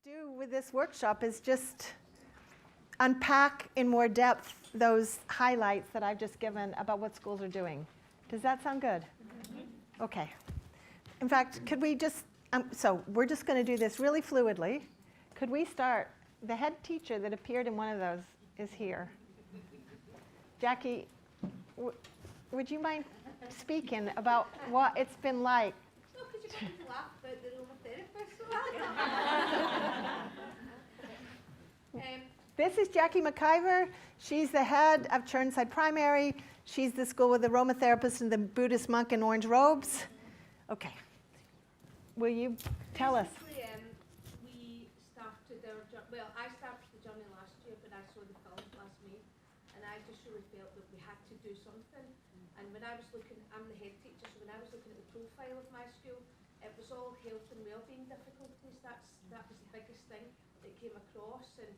do with this workshop is just unpack in more depth those highlights that I've just given about what schools are doing. Does that sound good? Mm-hmm. Okay. In fact, could we just, so we're just going to do this really fluidly. Could we start? The head teacher that appeared in one of those is here. Jackie, would you mind speaking about what it's been like? No, because you're going to laugh about the aromatherapist. This is Jackie McIver. She's the head of Churnside Primary. She's the school with the aromatherapist and the Buddhist monk in orange robes. Okay. Will you tell us? We started our journey, well, I started the journey last year, but I saw the film last May, and I just really felt that we had to do something. And when I was looking, I'm the head teacher, so when I was looking at the profile of my school, it was all health and wellbeing difficulties. That was the biggest thing that came across, and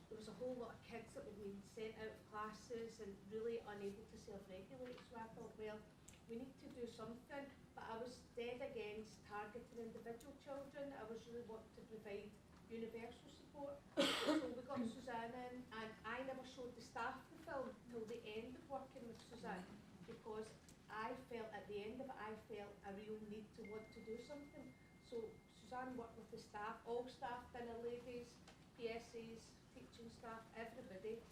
there was a whole lot of kids that were being sent out of classes and really unable to self-regulate. So I thought, well, we need to do something. But I was dead against targeting individual children. I was really wanting to provide universal support. So we got Suzanne in, and I never showed the staff the film till the end of working with Suzanne, because I felt at the end of it, I felt a real need to want to do something. So Suzanne worked with the staff, all staff, dinner ladies, PSAs, teaching staff, everybody,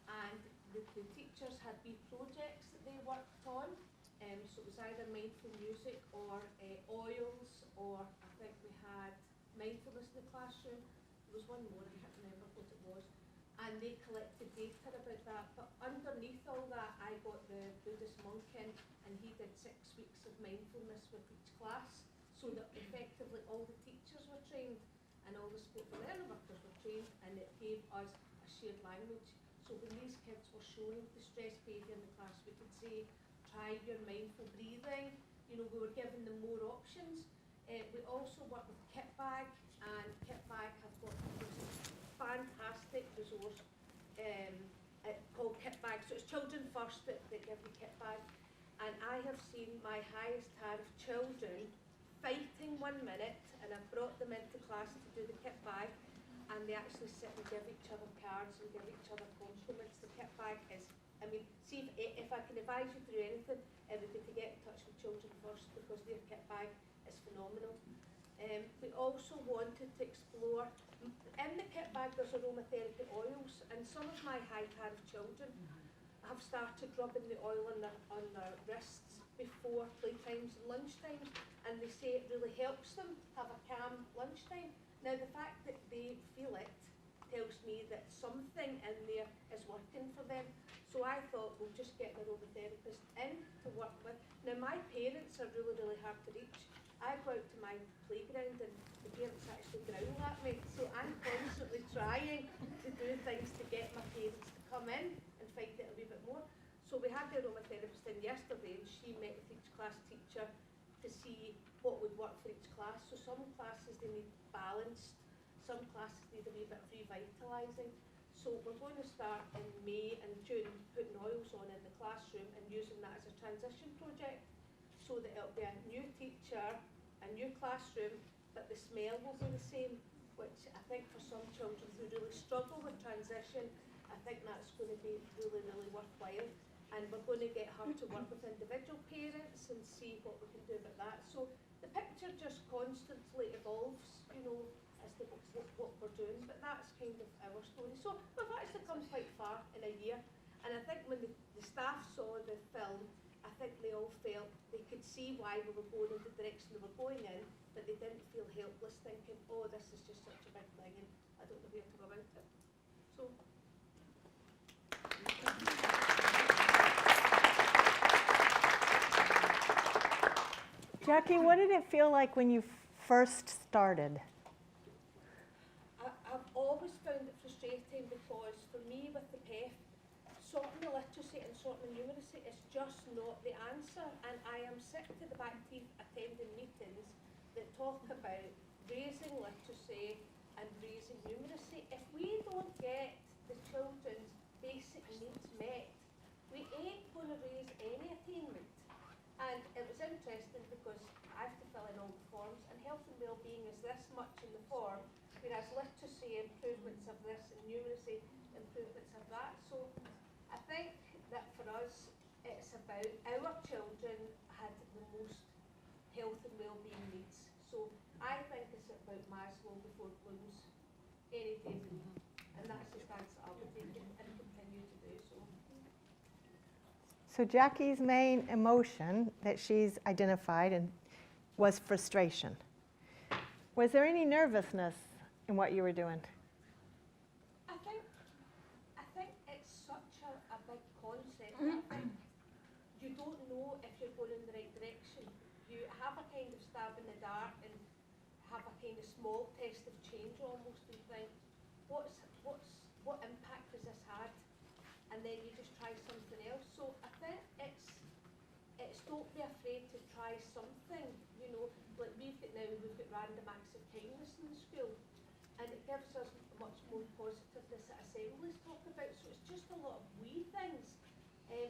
and the teachers had wee projects that they worked on. So it was either mindful music or oils, or I think we had mindfulness in the classroom. There was one more, I can't remember what it was. And they collected data about that. But underneath all that, I got the Buddhist monk in, and he did 6 weeks of mindfulness with each class, so that effectively all the teachers were trained and all the support for learning workers were trained, and it gave us a shared language. So when these kids were showing the stress behaviour in the class, we could say, try your mindful breathing. You know, we were giving them more options. We also work with Kit Bag, and Kit Bag have got this fantastic resource called Kit Bag. So it's children first that give the Kit Bag. And I have seen my highest tariff children fighting 1 minute, and I've brought them into class to do the Kit Bag, and they actually sit and give each other cards and give each other compliments. The Kit Bag is, I mean, see if I can advise you through anything, it would be to get in touch with children first, because their Kit Bag is phenomenal. We also wanted to explore, in the Kit Bag there's aromatherapy oils, and some of my high tariff children have started rubbing the oil on their wrists before playtimes and lunchtimes, and they say it really helps them have a calm lunchtime. Now the fact that they feel it tells me that something in there is working for them. So I thought we'll just get an aromatherapist in to work with. Now my parents are really, really hard to reach. I go out to my playground and the parents actually growl at me. So I'm constantly trying to do things to get my parents to come in and find it a wee bit more. So we had the aromatherapist in yesterday, and she met with each class teacher to see what would work for each class. So some classes they need balanced, some classes need a wee bit of revitalising. So we're going to start in May and June putting oils on in the classroom and using that as a transition project, so that it'll be a new teacher, a new classroom, but the smell will be the same, which I think for some children who really struggle with transition, I think that's going to be really, really worthwhile. And we're going to get her to work with individual parents and see what we can do about that. So the picture just constantly evolves, you know, as to what we're doing, but that's kind of our story. So we've actually come quite far in a year, and I think when the staff saw the film, I think they all felt they could see why we were going in the direction we were going in, but they didn't feel helpless thinking, oh, this is just such a big thing and I don't know where to go about it. So. Jackie, what did it feel like when you first started? I've always found it frustrating, because for me with the PEF, sorting the literacy and sorting the numeracy is just not the answer, and I am sick to the back teeth attending meetings that talk about raising literacy and raising numeracy. If we don't get the children's basic needs met, we ain't going to raise any attainment. And it was interesting because I have to fill in all the forms, and health and wellbeing is this much in the form, whereas literacy improvements of this and numeracy improvements of that. So I think that for us, it's about our children had the most health and well-being needs. So I think it's about Maslow before Bloom's any day of the week. And that's the stance that I would take and continue to do so. So Jackie's main emotion that she's identified and was frustration. Was there any nervousness in what you were doing? I think it's such a big concept. I think you don't know if you're going in the right direction. You have a kind of stab in the dark and have a kind of small test of change almost and think, what impact has this had? And then you just try something else. So I think it's don't be afraid to try something, you know, like we've got random acts of kindness in the school, and it gives us much more positiveness that assemblies talk about. So it's just a lot of wee things,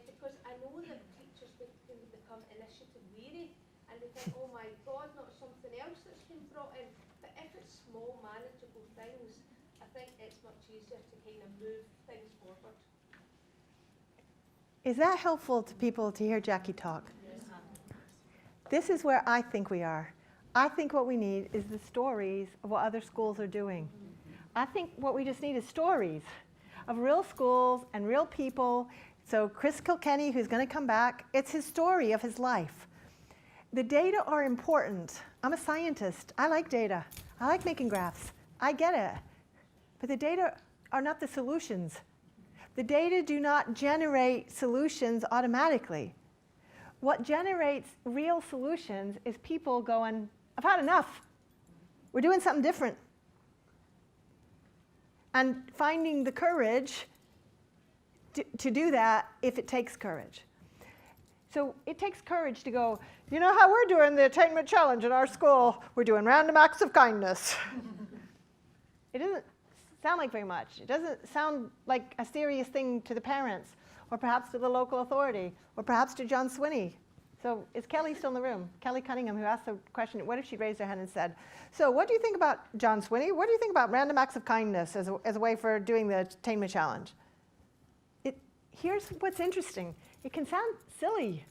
because I know that teachers can become initiative weary, and they think, oh my God, not something else that's been brought in. But if it's small, manageable things, I think it's much easier to kind of move things forward. Is that helpful to people to hear Jackie talk? Yes. This is where I think we are. I think what we need is the stories of what other schools are doing. I think what we just need is stories of real schools and real people. So Chris Kilkenny, who's going to come back, it's his story of his life. The data are important. I'm a scientist. I like data. I like making graphs. I get it. But the data are not the solutions. The data do not generate solutions automatically. What generates real solutions is people going, I've had enough. We're doing something different. And finding the courage to do that if it takes courage. So it takes courage to go, you know how we're doing the attainment challenge in our school? We're doing random acts of kindness. It doesn't sound like very much. It doesn't sound like a serious thing to the parents, or perhaps to the local authority, or perhaps to John Swinney. So is Kelly still in the room? Kelly Cunningham, who asked the question, what if she raised her hand and said, so what do you think about John Swinney? What do you think about random acts of kindness as a way for doing the attainment challenge? Here's what's interesting. It can sound silly.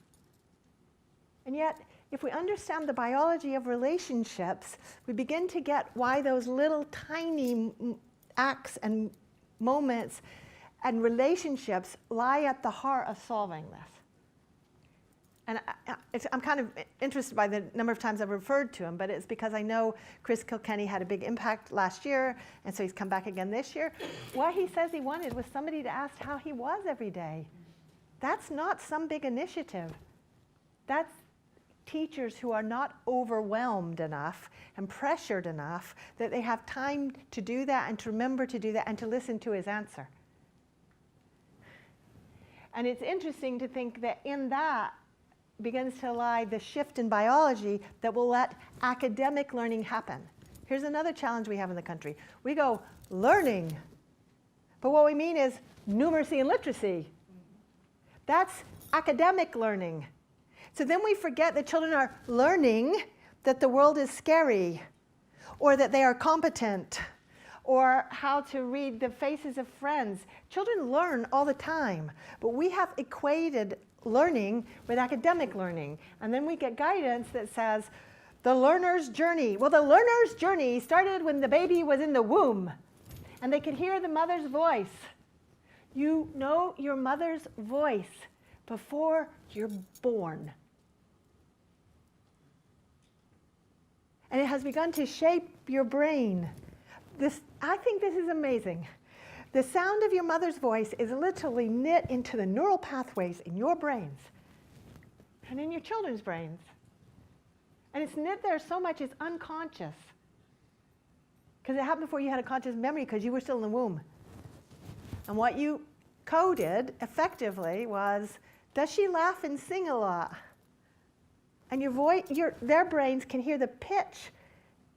And yet, if we understand the biology of relationships, we begin to get why those little tiny acts and moments and relationships lie at the heart of solving this. And I'm kind of interested by the number of times I've referred to him, but it's because I know Chris Kilkenny had a big impact last year, and so he's come back again this year. What he says he wanted was somebody to ask how he was every day. That's not some big initiative. That's teachers who are not overwhelmed enough and pressured enough that they have time to do that and to remember to do that and to listen to his answer. And it's interesting to think that in that begins to lie the shift in biology that will let academic learning happen. Here's another challenge we have in the country. We go, learning. But what we mean is numeracy and literacy. That's academic learning. So then we forget that children are learning that the world is scary, or that they are competent, or how to read the faces of friends. Children learn all the time, but we have equated learning with academic learning. And then we get guidance that says, the learner's journey. Well, the learner's journey started when the baby was in the womb, and they could hear the mother's voice. You know your mother's voice before you're born. And it has begun to shape your brain. I think this is amazing. The sound of your mother's voice is literally knit into the neural pathways in your brains and in your children's brains. And it's knit there so much it's unconscious. Because it happened before you had a conscious memory because you were still in the womb. And what you coded effectively was, does she laugh and sing a lot? And their brains can hear the pitch.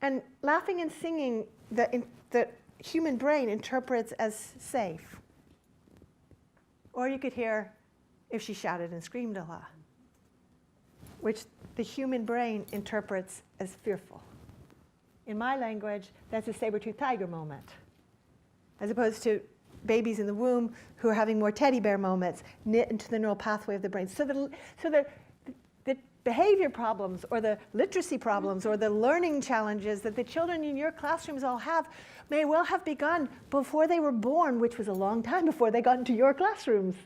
And laughing and singing, the human brain interprets as safe. Or you could hear if she shouted and screamed a lot, which the human brain interprets as fearful. in my language, that's a saber-toothed tiger moment, as opposed to babies in the womb who are having more teddy bear moments knit into the neural pathway of the brain. So the behavior problems or the literacy problems or the learning challenges that the children in your classrooms all have may well have begun before they were born, which was a long time before they got into your classrooms.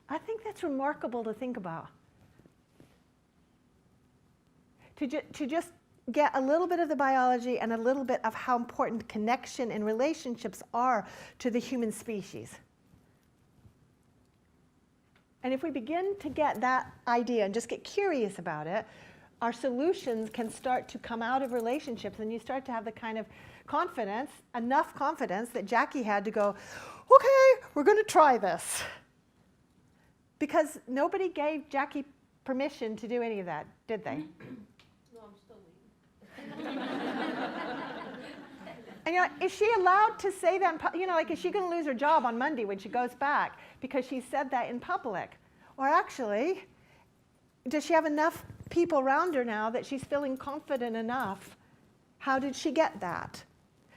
I think that's remarkable to think about. To just get a little bit of the biology and a little bit of how important connection and relationships are to the human species. And if we begin to get that idea and just get curious about it, our solutions can start to come out of relationships, and you start to have the kind of confidence, enough confidence that Jackie had to go, okay, we're going to try this. Because nobody gave Jackie permission to do any of that, did they? No, I'm still waiting. And is she allowed to say that, is she going to lose her job on Monday when she goes back because she said that in public? Or actually, does she have enough people around her now that she's feeling confident enough? How did she get that?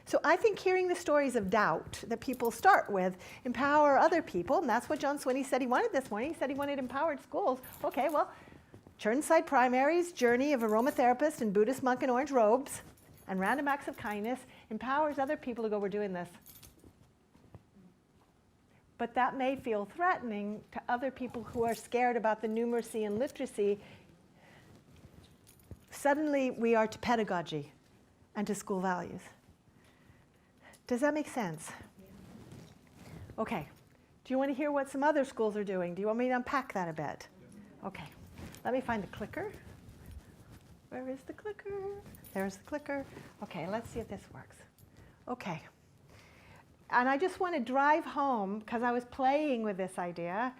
So I think hearing the stories of doubt that people start with empower other people, and that's what John Swinney said he wanted this morning. He said he wanted empowered schools. Okay, well, Churnside Primary's journey of aromatherapist and Buddhist monk in orange robes and random acts of kindness empowers other people to go, we're doing this. But that may feel threatening to other people who are scared about the numeracy and literacy. Suddenly we are to pedagogy and to school values. Does that make sense? Yeah. Okay. Do you want to hear what some other schools are doing? Do you want me to unpack that a bit? Yeah. Okay. Let me find the clicker. Where is the clicker? There's the clicker. Okay, let's see if this works. Okay. And I just want to drive home, because I was playing with this idea,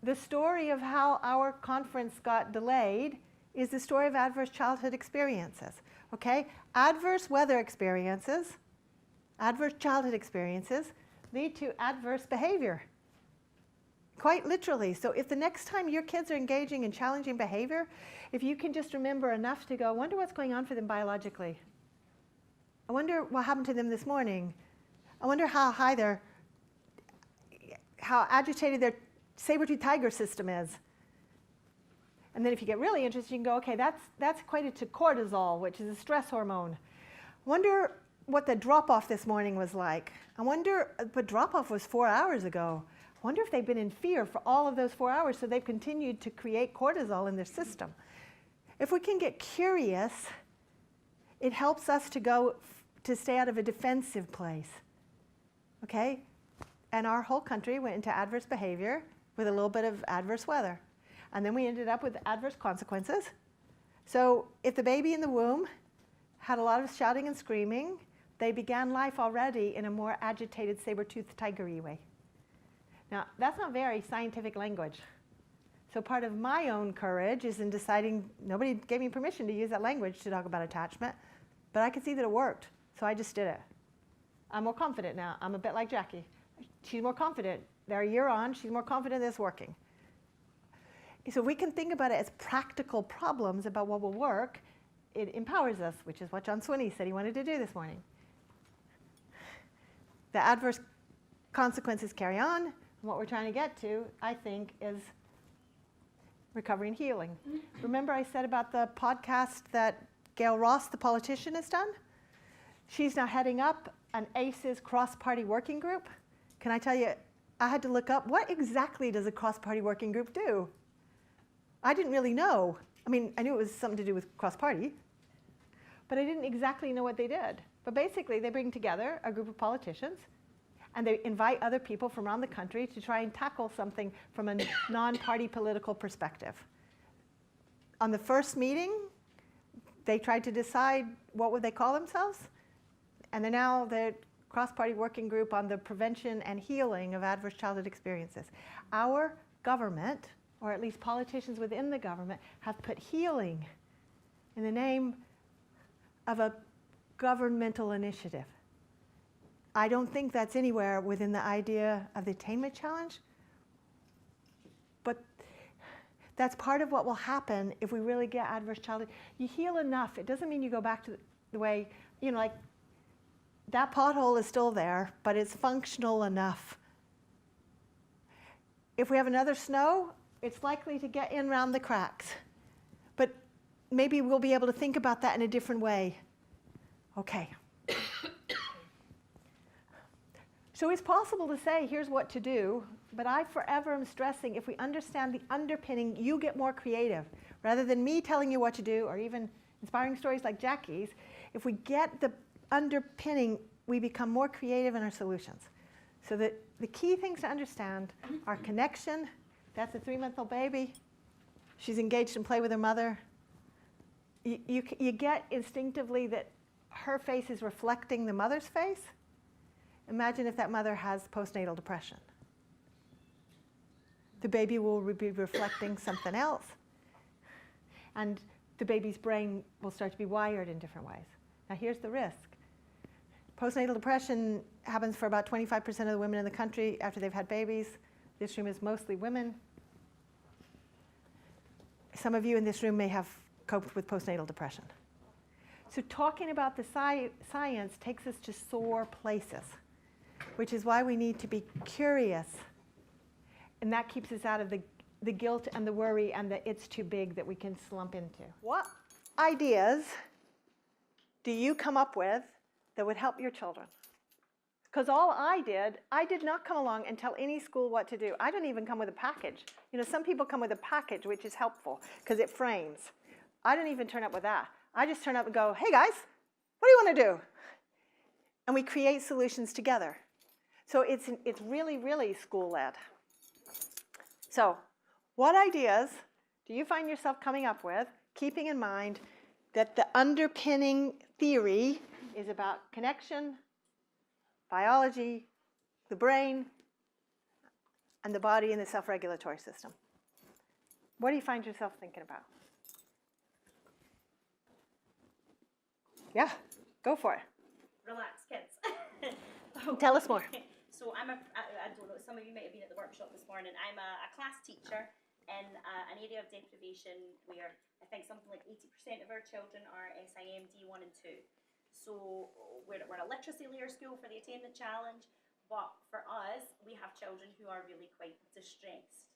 the story of how our conference got delayed is the story of adverse childhood experiences. Okay? Adverse weather experiences, adverse childhood experiences lead to adverse behavior. Quite literally. So if the next time your kids are engaging in challenging behavior, if you can just remember enough to go, I wonder what's going on for them biologically. I wonder what happened to them this morning. I wonder how agitated their saber-toothed tiger system is. And then if you get really interested, you can go, okay, that's equated to cortisol, which is a stress hormone. I wonder what the drop-off this morning was like. I wonder, but drop-off was 4 hours ago. I wonder if they've been in fear for all of those 4 hours, so they've continued to create cortisol in their system. If we can get curious, it helps us to stay out of a defensive place. Okay? And our whole country went into adverse behavior with a little bit of adverse weather. And then we ended up with adverse consequences. So if the baby in the womb had a lot of shouting and screaming, they began life already in a more agitated, saber-toothed tiger-y way. Now, that's not very scientific language. So part of my own courage is in deciding, nobody gave me permission to use that language to talk about attachment, but I could see that it worked, so I just did it. I'm more confident now. I'm a bit like Jackie. She's more confident. They're a year on, she's more confident that it's working. So we can think about it as practical problems about what will work. It empowers us, which is what John Swinney said he wanted to do this morning. The adverse consequences carry on. And what we're trying to get to, I think, is recovery and healing. Remember I said about the podcast that Gail Ross, the politician, has done? She's now heading up an ACEs cross-party working group. Can I tell you, I had to look up, what exactly does a cross-party working group do? I didn't really know. I mean, I knew it was something to do with cross-party, but I didn't exactly know what they did. But basically, they bring together a group of politicians, and they invite other people from around the country to try and tackle something from a non-party political perspective. On the first meeting, they tried to decide what would they call themselves, and they're now the cross-party working group on the prevention and healing of adverse childhood experiences. Our government, or at least politicians within the government, have put healing in the name of a governmental initiative. I don't think that's anywhere within the idea of the attainment challenge, but that's part of what will happen if we really get adverse childhood. You heal enough. It doesn't mean you go back to the way, like that pothole is still there, but it's functional enough. If we have another snow, it's likely to get in around the cracks. But maybe we'll be able to think about that in a different way. Okay. So it's possible to say, here's what to do, but I forever am stressing, if we understand the underpinning, you get more creative. Rather than me telling you what to do, or even inspiring stories like Jackie's, if we get the underpinning, we become more creative in our solutions. So that the key things to understand are connection. That's a 3-month-old baby. She's engaged in play with her mother. You get instinctively that her face is reflecting the mother's face. Imagine if that mother has postnatal depression. The baby will be reflecting something else. And the baby's brain will start to be wired in different ways. Now here's the risk. Postnatal depression happens for about 25% of the women in the country after they've had babies. This room is mostly women. Some of you in this room may have coped with postnatal depression. So talking about the science takes us to sore places, which is why we need to be curious. And that keeps us out of the guilt and the worry and the it's too big that we can slump into. What ideas do you come up with that would help your children? Because all I did not come along and tell any school what to do. I don't even come with a package. Some people come with a package, which is helpful because it frames. I don't even turn up with that. I just turn up and go, hey guys, what do you want to do? And we create solutions together. So it's really, really school-led. So what ideas do you find yourself coming up with, keeping in mind that the underpinning theory is about connection, biology, the brain, and the body and the self-regulatory system? What do you find yourself thinking about? Yeah, go for it. Relax, kids. Tell us more. So I don't know, some of you might have been at the workshop this morning. I'm a class teacher in an area of deprivation where I think something like 80% of our children are SIM D1 and 2. So we're a literacy layer school for the attainment challenge, but for us, we have children who are really quite distressed.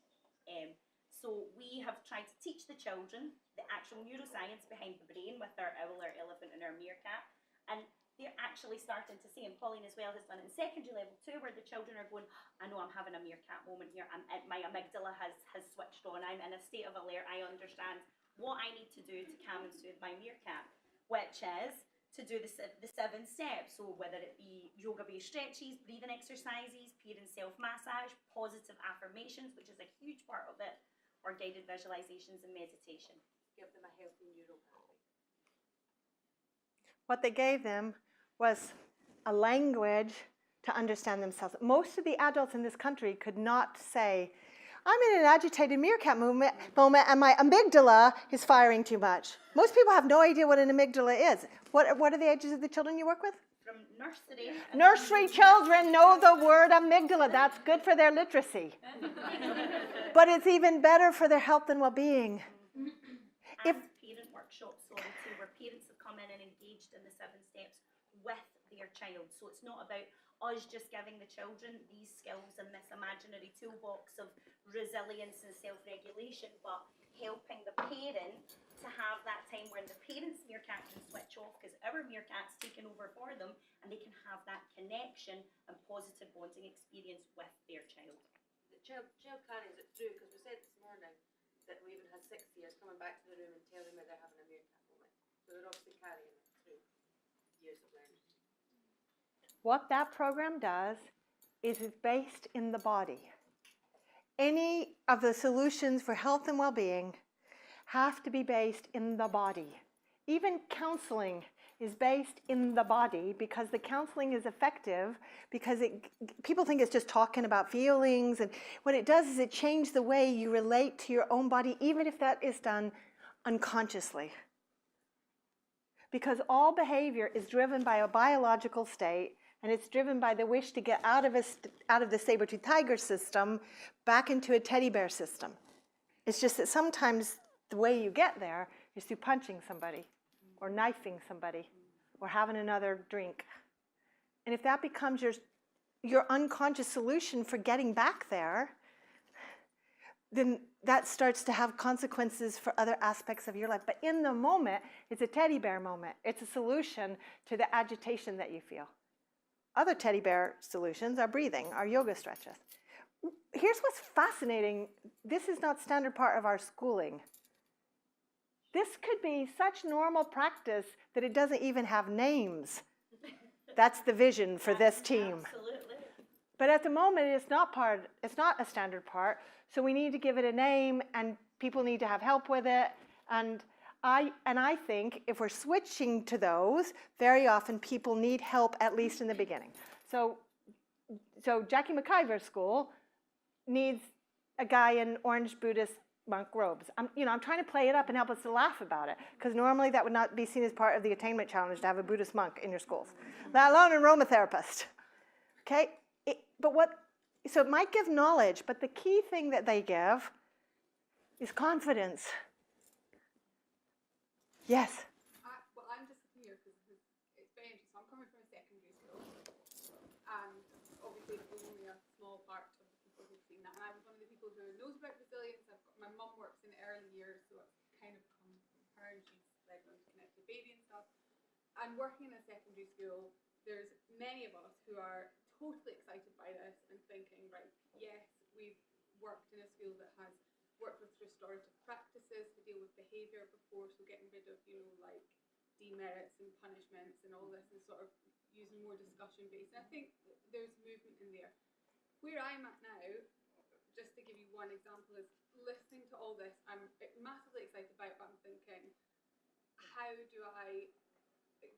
So we have tried to teach the children the actual neuroscience behind the brain with our owl, our elephant, and our meerkat. And they're actually starting to see, and Pauline as well has done it in secondary level too, where the children are going, I know I'm having a meerkat moment here. My amygdala has switched on. I'm in a state of alert. I understand what I need to do to calm and soothe my meerkat, which is to do the 7 steps. So whether it be yoga-based stretches, breathing exercises, parent self-massage, positive affirmations, which is a huge part of it, or guided visualizations and meditation. Give them a healthy neural pathway. What they gave them was a language to understand themselves. Most of the adults in this country could not say, I'm in an agitated meerkat moment and my amygdala is firing too much. Most people have no idea what an amygdala is. What are the ages of the children you work with? From nursery. Nursery children know the word amygdala. That's good for their literacy. But it's even better for their health and well-being. And parent workshops, sorry, too, where parents have come in and engaged in the 7 steps with their child. So it's not about us just giving the children these skills and this imaginary toolbox of resilience and self-regulation, but helping the parent to have that time when the parent's meerkat can switch off because our meerkat's taken over for them, and they can have that connection and positive bonding experience with their child. The child carries it through, because we said this morning that we even had 6 years coming back to the room and telling me they're having a meerkat moment. So they're obviously carrying it through years of learning. What that program does is it's based in the body. Any of the solutions for health and well-being have to be based in the body. Even counseling is based in the body because the counseling is effective because people think it's just talking about feelings, and what it does is it changes the way you relate to your own body, even if that is done unconsciously. Because all behavior is driven by a biological state, and it's driven by the wish to get out of the saber-toothed tiger system back into a teddy bear system. It's just that sometimes the way you get there is through punching somebody or knifing somebody or having another drink. And if that becomes your unconscious solution for getting back there, then that starts to have consequences for other aspects of your life. But in the moment, it's a teddy bear moment. It's a solution to the agitation that you feel. Other teddy bear solutions are breathing, are yoga stretches. Here's what's fascinating. This is not standard part of our schooling. This could be such normal practice that it doesn't even have names. That's the vision for this team. Absolutely. But at the moment, it's not a standard part, so we need to give it a name, and people need to have help with it. And I think if we're switching to those, very often people need help, at least in the beginning. So Jackie McIver's school needs a guy in orange Buddhist monk robes. I'm trying to play it up and help us to laugh about it, because normally that would not be seen as part of the attainment challenge to have a Buddhist monk in your schools, let alone an aromatherapist. Okay, so it might give knowledge, but the key thing that they give is confidence. Yes. Well, I'm just here because it's very interesting. I'm coming from a secondary school, and obviously it's only a small part of the people who've seen that. And I was one of the people who knows about resilience. My mum works in the early years, so it's kind of come from her, and she's led on to connect to baby and stuff. And working in a secondary school, there's many of us who are totally excited by this and thinking, right, yes, we've worked in a school that has worked with restorative practices to deal with behaviour before, so getting rid of, like demerits and punishments and all this, and sort of using more discussion based. And I think there's movement in there. Where I'm at now, just to give you one example, is listening to all this. I'm massively excited about it, but I'm thinking, how do I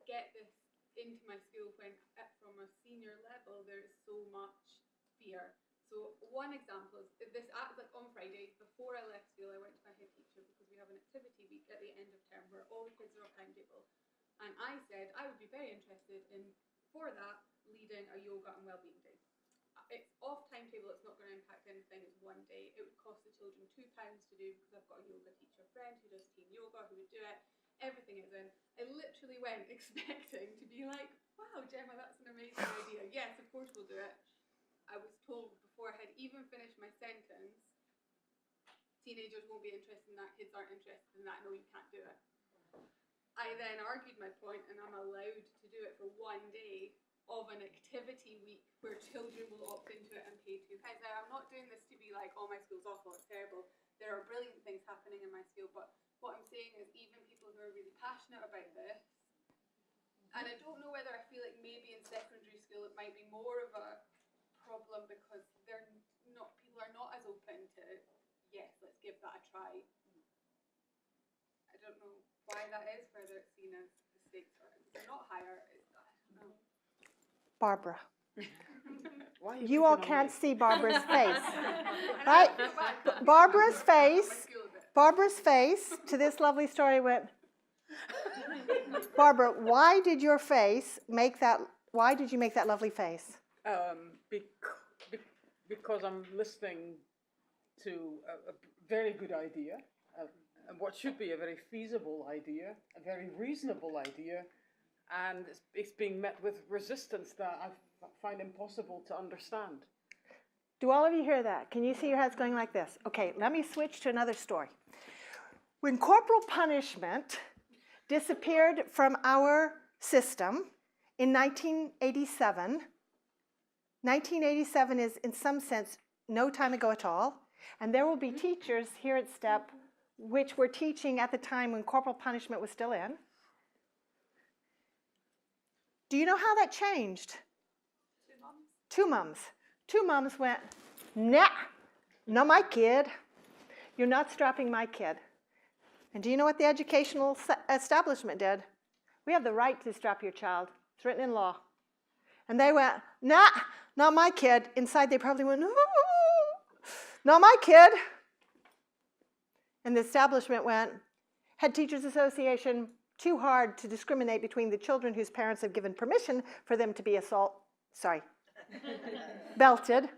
get this into my school when from a senior level there is so much fear? So one example is this, like on Friday, before I left school, I went to my head teacher because we have an activity week at the end of term where all the kids are off timetable. And I said I would be very interested in, for that, leading a yoga and wellbeing day. It's off timetable, it's not going to impact anything, it's one day. It would cost the children £2 to do because I've got a yoga teacher friend who does team yoga who would do it. Everything is in. I literally went expecting to be like, wow, Gemma, that's an amazing idea. Yes, of course we'll do it. I was told before I had even finished my sentence, teenagers won't be interested in that, kids aren't interested in that, no, you can't do it. I then argued my point, and I'm allowed to do it for one day of an activity week where children will opt into it and pay £2. Now, I'm not doing this to be like, oh, my school's awful, it's terrible. There are brilliant things happening in my school, but what I'm saying is even people who are really passionate about this, and I don't know whether I feel like maybe in secondary school it might be more of a problem because people are not as open to, yes, let's give that a try. I don't know why that is, whether it's seen as the stakes are not higher. I don't know. Barbara. Why are You all picking on can't me? see Barbara's face. And Right? I feel bad. Barbara's face, My school a bit. Barbara's face to this lovely story went, Barbara, why did you make that lovely face? Because I'm listening to a very good idea, and what should be a very feasible idea, a very reasonable idea, and it's being met with resistance that I find impossible to understand. Do all of you hear that? Can you see your heads going like this? Okay, let me switch to another story. When corporal punishment disappeared from our system in 1987, 1987 is in some sense no time ago at all, and there will be teachers here at STEP which were teaching at the time when corporal punishment was still in. Do you know how that changed? Two mums. Two mums went, nah, not my kid. You're not strapping my kid. And do you know what the educational establishment did? We have the right to strap your child. It's written in law. And they went, nah, not my kid. Inside they probably went, ooh, not my kid. And the establishment went, Head Teachers Association, too hard to discriminate between the children whose parents have given permission for them to be belted,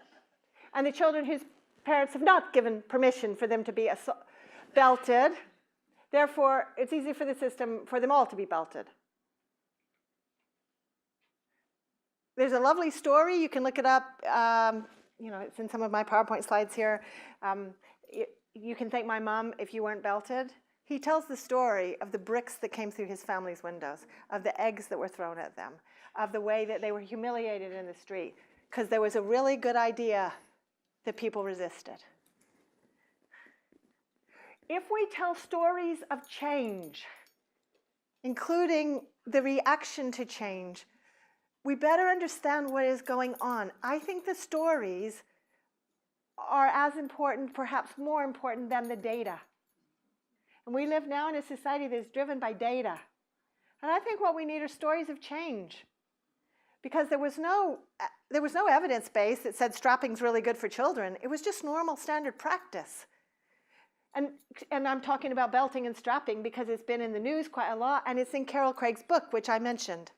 and the children whose parents have not given permission for them to be belted. Therefore, it's easy for the system for them all to be belted. there's a lovely story. You can look it up. It's in some of my PowerPoint slides here. You can thank my mom if you weren't belted. He tells the story of the bricks that came through his family's windows, of the eggs that were thrown at them, of the way that they were humiliated in the street, because there was a really good idea that people resisted. If we tell stories of change, including the reaction to change, we better understand what is going on. I think the stories are as important, perhaps more important than the data. And we live now in a society that is driven by data. And I think what we need are stories of change. Because there was no evidence base that said strapping's really good for children. It was just normal standard practice. And I'm talking about belting and strapping because it's been in the news quite a lot, and it's in Carol Craig's book, which I mentioned.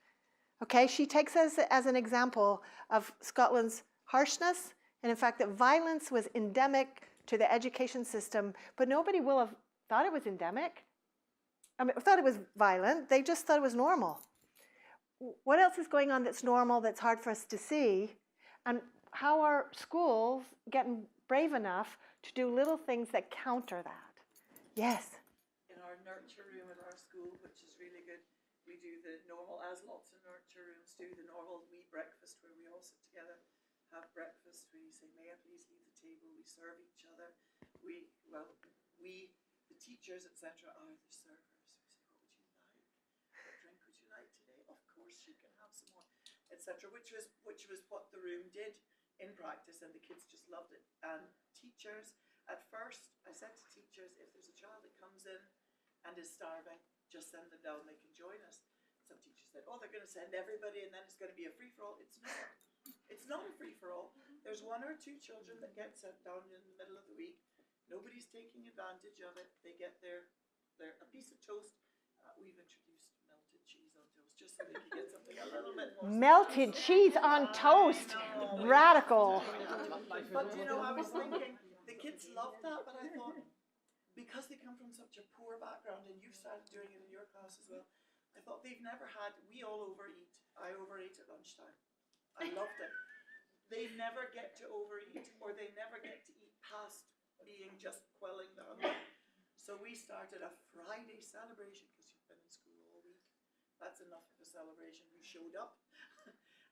Okay, she takes us as an example of Scotland's harshness, and in fact that violence was endemic to the education system, but nobody will have thought it was endemic. I mean, thought it was violent, they just thought it was normal. What else is going on that's normal, that's hard for us to see? And how are schools getting brave enough to do little things that counter that? Yes? In our nurture room at our school, which is really good, we do the normal, as lots of nurture rooms do, the normal wee breakfast where we all sit together, have breakfast, we say, may I please leave the table, we serve each other. We, the teachers, etc., are the servers. We say, what drink would you like today? Of course you can have some more, etc., which was what the room did in practice, and the kids just loved it. And teachers, at first, I said to teachers, if there's a child that comes in and is starving, just send them down, they can join us. Some teachers said, oh, they're going to send everybody and then it's going to be a free-for-all. It's not. It's not a free-for-all. There's 1 or 2 children that get sent down in the middle of the week. Nobody's taking advantage of it. They get their a piece of toast. We've introduced melted cheese on toast just so they can get something a little bit more. Melted cheese on toast. Radical. But I was thinking, the kids loved that, but I thought, because they come from such a poor background, and you've started doing it in your class as well, I thought they've never had, we all overeat. I overate at lunchtime. I loved it. They never get to overeat, or they never get to eat past being just quelling the hunger. So we started a Friday celebration, because you've been in school all week. That's enough of a celebration. You showed up.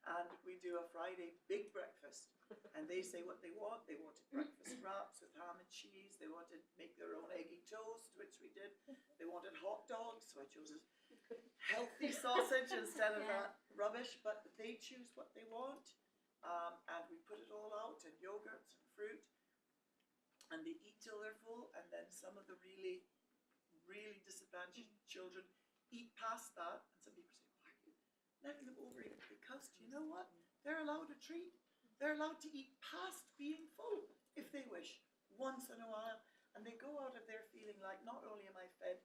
And we do a Friday big breakfast. And they say what they want. They wanted breakfast wraps with ham and cheese. They wanted to make their own eggy toast, which we did. They wanted hot dogs, so I chose a healthy sausage instead of that rubbish. But they choose what they want. And we put it all out, and yogurts and fruit. And they eat till they're full, and then some of the really, really disadvantaged children eat past that. And some people say, why are you letting them overeat? Because, do you know what? They're allowed a treat. They're allowed to eat past being full, if they wish, once in a while. And they go out of there feeling like, not only am I fed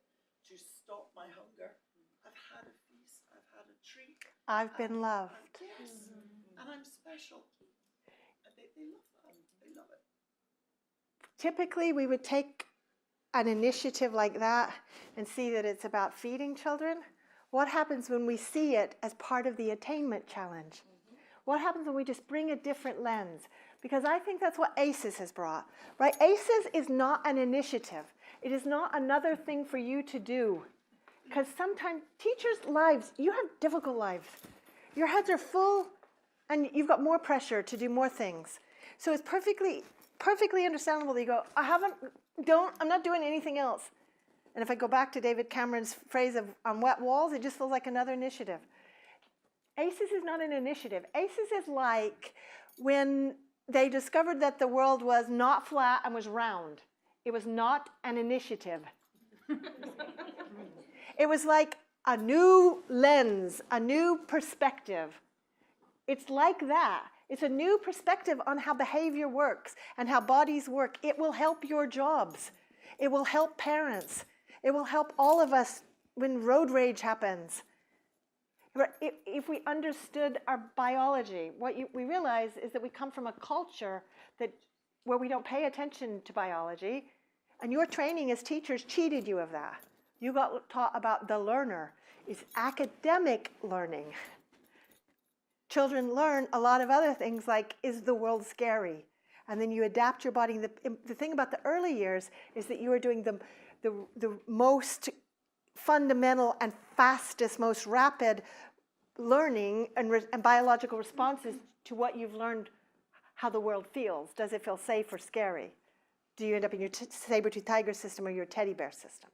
to stop my hunger, I've had a feast, I've had a treat. I've been loved. Yes, and I'm special. And they love that. They love it. Typically, we would take an initiative like that and see that it's about feeding children. What happens when we see it as part of the attainment challenge? What happens when we just bring a different lens? Because I think that's what ACES has brought, right? ACES is not an initiative. It is not another thing for you to do. Because sometimes teachers' lives, you have difficult lives. Your heads are full and you've got more pressure to do more things. So it's perfectly understandable that you go, I'm not doing anything else. And if I go back to David Cameron's phrase of on wet walls, it just feels like another initiative. ACES is not an initiative. ACES is like when they discovered that the world was not flat and was round. It was not an initiative. It was like a new lens, a new perspective. It's like that. It's a new perspective on how behavior works and how bodies work. It will help your jobs. It will help parents. It will help all of us when road rage happens. If we understood our biology, what we realize is that we come from a culture where we don't pay attention to biology, and your training as teachers cheated you of that. You got taught about the learner. It's academic learning. children learn a lot of other things like, is the world scary? And then you adapt your body. The thing about the early years is that you are doing the most fundamental and fastest, most rapid learning and biological responses to what you've learned, how the world feels. Does it feel safe or scary? Do you end up in your saber-tooth tiger system or your teddy bear system?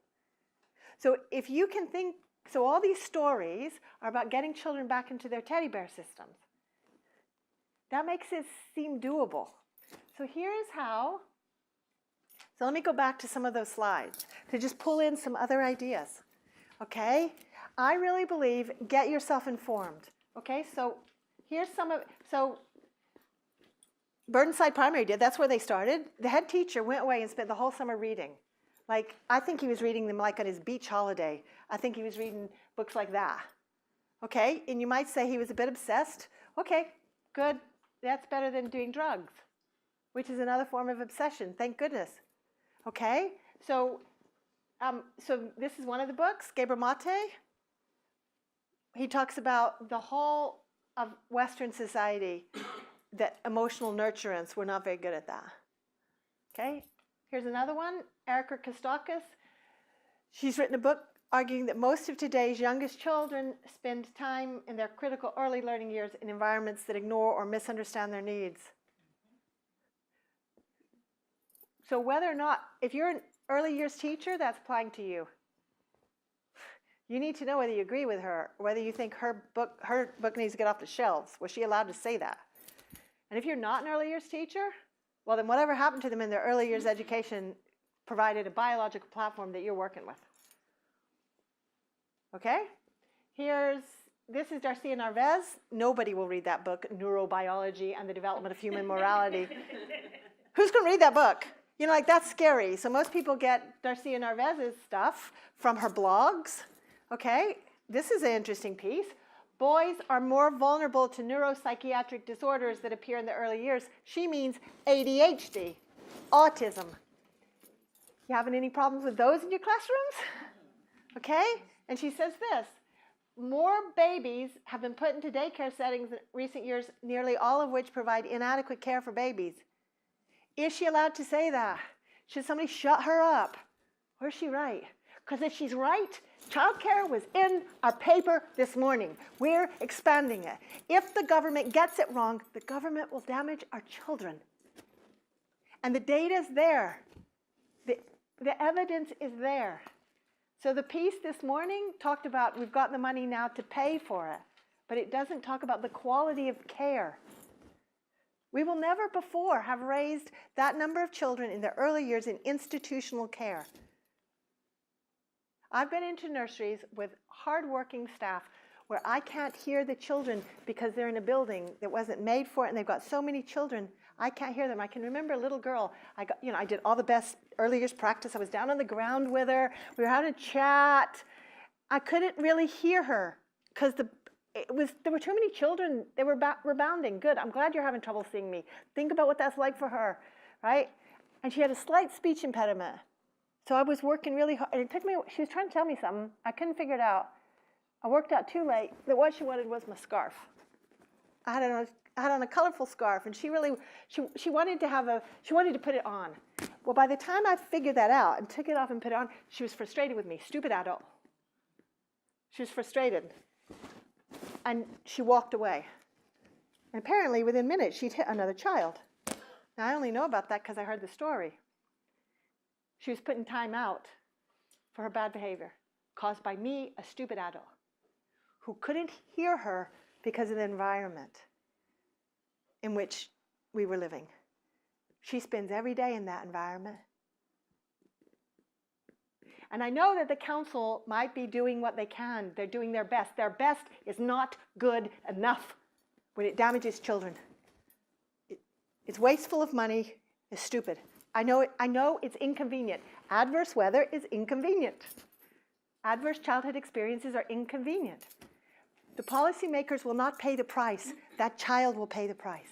So if you can think, so all these stories are about getting children back into their teddy bear systems. That makes it seem doable. So here's how. So let me go back to some of those slides to just pull in some other ideas. Okay? I really believe get yourself informed. Okay? So here's some of, so Burdenside Primary did, that's where they started. The head teacher went away and spent the whole summer reading. Like, I think he was reading them like on his beach holiday. I think he was reading books like that. Okay? And you might say he was a bit obsessed. Okay, good. That's better than doing drugs, which is another form of obsession. Thank goodness. Okay? So this is one of the books, Gabor Mate. He talks about the whole of Western society, that emotional nurturance, we're not very good at that. Okay? Here's another one, Erica Kostakis. She's written a book arguing that most of today's youngest children spend time in their critical early learning years in environments that ignore or misunderstand their needs. So whether or not, if you're an early years teacher, that's applying to you. You need to know whether you agree with her, or whether you think her book needs to get off the shelves. Was she allowed to say that? And if you're not an early years teacher, well, then whatever happened to them in their early years education provided a biological platform that you're working with. Okay? This is Darcia Narvaez. Nobody will read that book, Neurobiology and the Development of Human Morality. Who's going to read that book? You know, like, that's scary. So most people get Darcia Narvaez's stuff from her blogs. Okay? This is an interesting piece. Boys are more vulnerable to neuropsychiatric disorders that appear in the early years. She means ADHD, autism. You having any problems with those in your classrooms? Okay? And she says this, more babies have been put into daycare settings in recent years, nearly all of which provide inadequate care for babies. Is she allowed to say that? Should somebody shut her up? Or is she right? Because if she's right, childcare was in our paper this morning. We're expanding it. If the government gets it wrong, the government will damage our children. And the data's there. The evidence is there. So the piece this morning talked about we've got the money now to pay for it, but it doesn't talk about the quality of care. We will never before have raised that number of children in their early years in institutional care. I've been into nurseries with hardworking staff where I can't hear the children because they're in a building that wasn't made for it, and they've got so many children, I can't hear them. I can remember a little girl, I did all the best early years practice. I was down on the ground with her. We were having a chat. I couldn't really hear her because there were too many children. They were rebounding. Good, I'm glad you're having trouble seeing me. Think about what that's like for her, right? And she had a slight speech impediment. So I was working really hard, and it took me, she was trying to tell me something. I couldn't figure it out. I worked out too late that what she wanted was my scarf. I had on a colorful scarf, and she wanted to put it on. Well, by the time I figured that out and took it off and put it on, she was frustrated with me. Stupid adult. She was frustrated. And she walked away. And apparently, within minutes, she'd hit another child. Now, I only know about that because I heard the story. She was put in time out for her bad behavior, caused by me, a stupid adult, who couldn't hear her because of the environment in which we were living. She spends every day in that environment. And I know that the council might be doing what they can. They're doing their best. Their best is not good enough when it damages children. It's wasteful of money. It's stupid. I know it's inconvenient. Adverse weather is inconvenient. Adverse childhood experiences are inconvenient. The policymakers will not pay the price. That child will pay the price.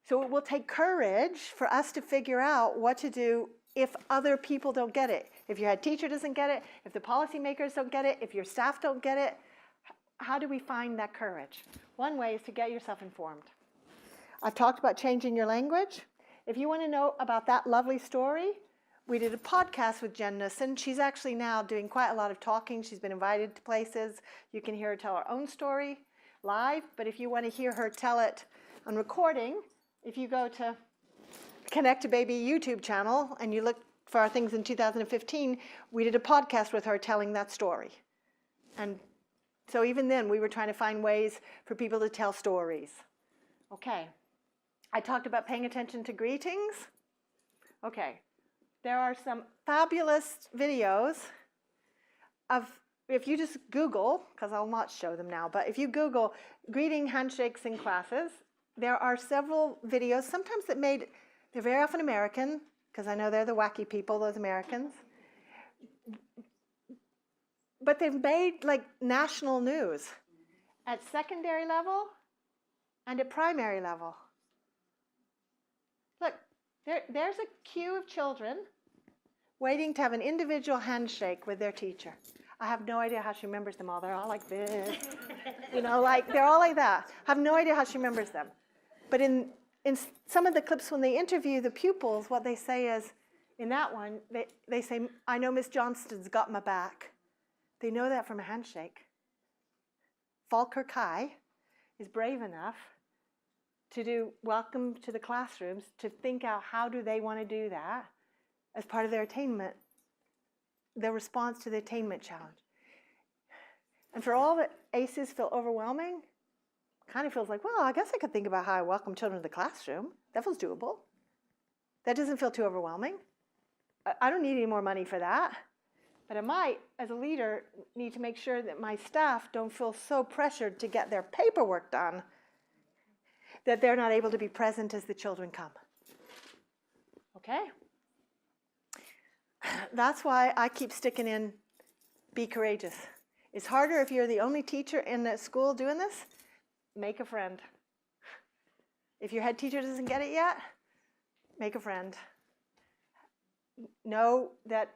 So it will take courage for us to figure out what to do if other people don't get it. If your head teacher doesn't get it, if the policymakers don't get it, if your staff don't get it, how do we find that courage? One way is to get yourself informed. I've talked about changing your language. If you want to know about that lovely story, we did a podcast with Jen Nissen. She's actually now doing quite a lot of talking. She's been invited to places. You can hear her tell her own story live, but if you want to hear her tell it on recording, if you go to Connect to Baby YouTube channel and you look for our things in 2015, we did a podcast with her telling that story. And so even then, we were trying to find ways for people to tell stories. Okay. I talked about paying attention to greetings. Okay. There are some fabulous videos of, if you just Google, because I'll not show them now, but if you Google greeting handshakes in classes, there are several videos, sometimes they're very often American, because I know they're the wacky people, those Americans. But they've made like national news at secondary level and at primary level. Look, there's a queue of children waiting to have an individual handshake with their teacher. I have no idea how she remembers them all. They're all like this. You know, like they're all like that. I have no idea how she remembers them. But in some of the clips when they interview the pupils, what they say is, in that one, they say, I know Miss Johnston's got my back. They know that from a handshake. Falkirk High is brave enough to do welcome to the classrooms, to think out how do they want to do that as part of their attainment, their response to the attainment challenge. And for all that ACEs feel overwhelming, kind of feels like, well, I guess I could think about how I welcome children to the classroom. That feels doable. That doesn't feel too overwhelming. I don't need any more money for that. But I might, as a leader, need to make sure that my staff don't feel so pressured to get their paperwork done that they're not able to be present as the children come. Okay? That's why I keep sticking in, be courageous. It's harder if you're the only teacher in the school doing this. Make a friend. If your head teacher doesn't get it yet, make a friend. Know that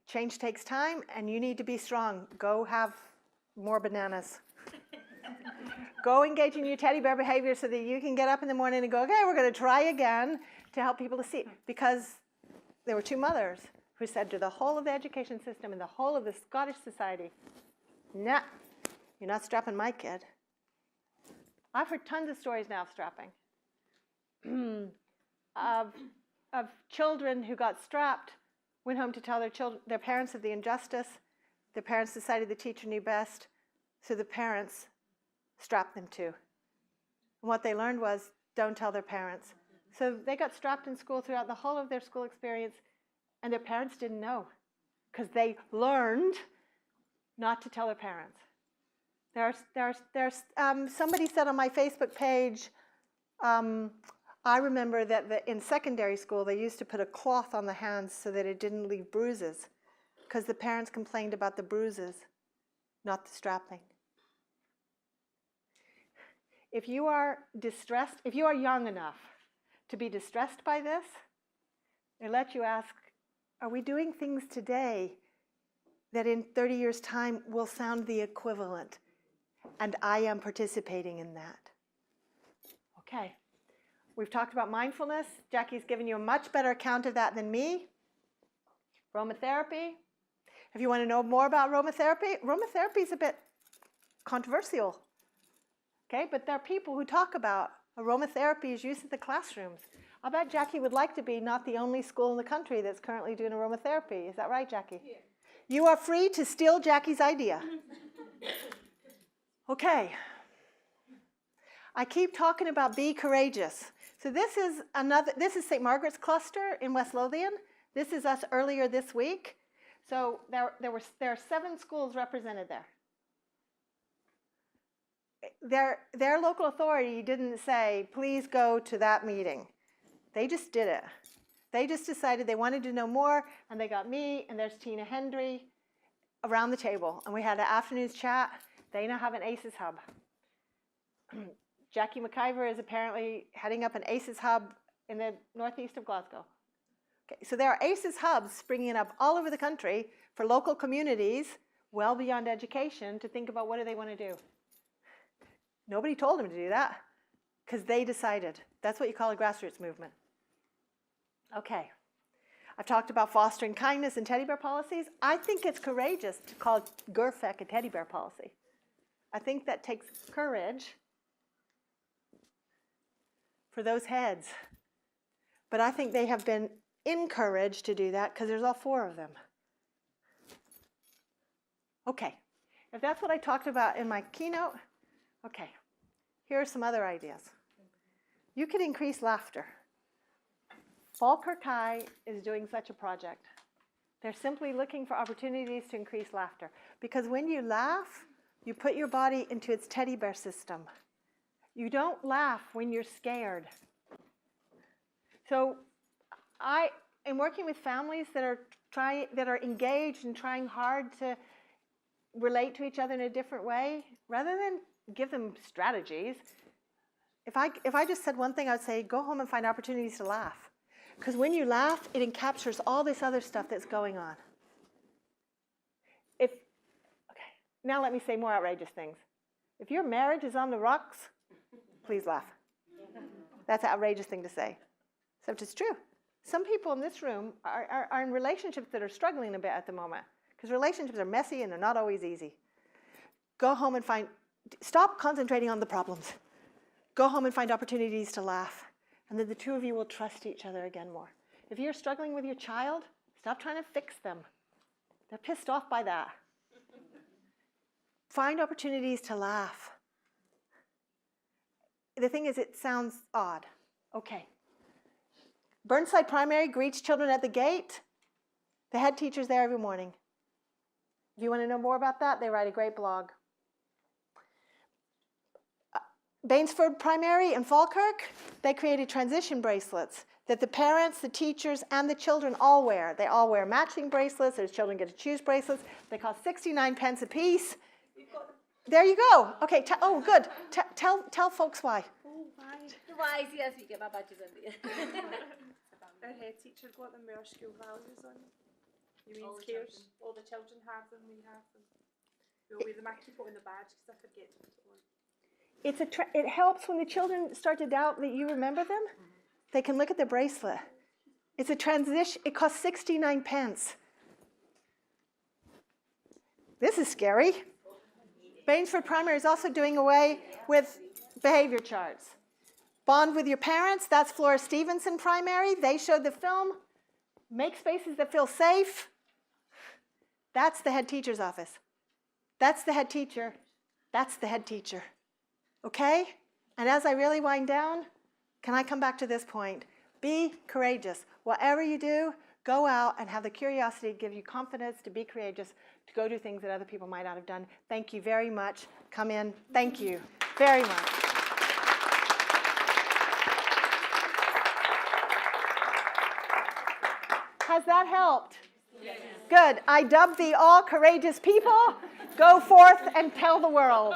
change takes time and you need to be strong. Go have more bananas. Go engage in your teddy bear behavior so that you can get up in the morning and go, okay, we're going to try again to help people to see. Because there were two mothers who said to the whole of the education system and the whole of the Scottish society, nah, you're not strapping my kid. I've heard tons of stories now of strapping. of children who got strapped, went home to tell their parents of the injustice. The parents decided the teacher knew best, so the parents strapped them too. And what they learned was, don't tell their parents. So they got strapped in school throughout the whole of their school experience, and their parents didn't know, because they learned not to tell their parents. Somebody said on my Facebook page, I remember that in secondary school, they used to put a cloth on the hands so that it didn't leave bruises, because the parents complained about the bruises, not the strapping. If you are distressed, if you are young enough to be distressed by this, it lets you ask, are we doing things today that in 30 years' time will sound the equivalent? And I am participating in that. Okay. We've talked about mindfulness. Jackie's given you a much better account of that than me. Aromatherapy. If you want to know more about aromatherapy is a bit controversial. Okay, but there are people who talk about aromatherapy's use in the classrooms. I bet Jackie would like to be not the only school in the country that's currently doing aromatherapy. Is that right, Jackie? Yeah. You are free to steal Jackie's idea. Okay. I keep talking about be courageous. So this is St. Margaret's Cluster in West Lothian. This is us earlier this week. So there are 7 schools represented there. Their local authority didn't say, please go to that meeting. They just did it. They just decided they wanted to know more, and they got me, and there's Tina Hendry around the table. And we had an afternoon's chat. They now have an ACES hub. Jackie McIver is apparently heading up an ACES hub in the northeast of Glasgow. Okay, so there are ACES hubs springing up all over the country for local communities well beyond education to think about what do they want to do. Nobody told them to do that because they decided. That's what you call a grassroots movement. Okay. I've talked about fostering kindness and teddy bear policies. I think it's courageous to call GERFEC a teddy bear policy. I think that takes courage for those heads. But I think they have been encouraged to do that because there's all 4 of them. Okay, if that's what I talked about in my keynote, okay, here are some other ideas. You could increase laughter. Falkirk High is doing such a project. They're simply looking for opportunities to increase laughter. Because when you laugh, you put your body into its teddy bear system. You don't laugh when you're scared. So I am working with families that are engaged and trying hard to relate to each other in a different way. Rather than give them strategies, if I just said one thing, I would say, go home and find opportunities to laugh. Because when you laugh, it encaptures all this other stuff that's going on. Now let me say more outrageous things. If your marriage is on the rocks, please laugh. That's an outrageous thing to say. Except it's true. Some people in this room are in relationships that are struggling a bit at the moment. Because relationships are messy and they're not always easy. Go home and stop concentrating on the problems. Go home and find opportunities to laugh. And then the 2 of you will trust each other again more. If you're struggling with your child, stop trying to fix them. They're pissed off by that. Find opportunities to laugh. The thing is, it sounds odd. Okay. Burnside Primary greets children at the gate. The head teacher's there every morning. If you want to know more about that, they write a great blog. Bainsford Primary and Falkirk, they created transition bracelets that the parents, the teachers, and the children all wear. They all wear matching bracelets. There's children get to choose bracelets. They cost 69 pence a piece. There you go. Okay. Oh, good. Tell folks why. Why? See, as we get my badges in there. Our head teacher got them with our school values on. You mean All the cares? All the children have them, we have them. We'll wear them, I keep it on the badge because I forget to put it on. It helps when the children start to doubt that you remember them. They can look at the bracelet. It's a transition. It costs 69 pence. This is scary. Bainsford Primary is also doing away with behavior charts. Bond with your parents, that's Flora Stevenson Primary. They showed the film. Make spaces that feel safe. That's the head teacher's office. That's the head teacher. That's the head teacher. Okay? And as I really wind down, can I come back to this point? Be courageous. Whatever you do, go out and have the curiosity to give you confidence to be courageous, to go do things that other people might not have done. Thank you very much. Come in. Thank you very much. Has that helped? Yes. Good. I dub thee all courageous people. Go forth and tell the world.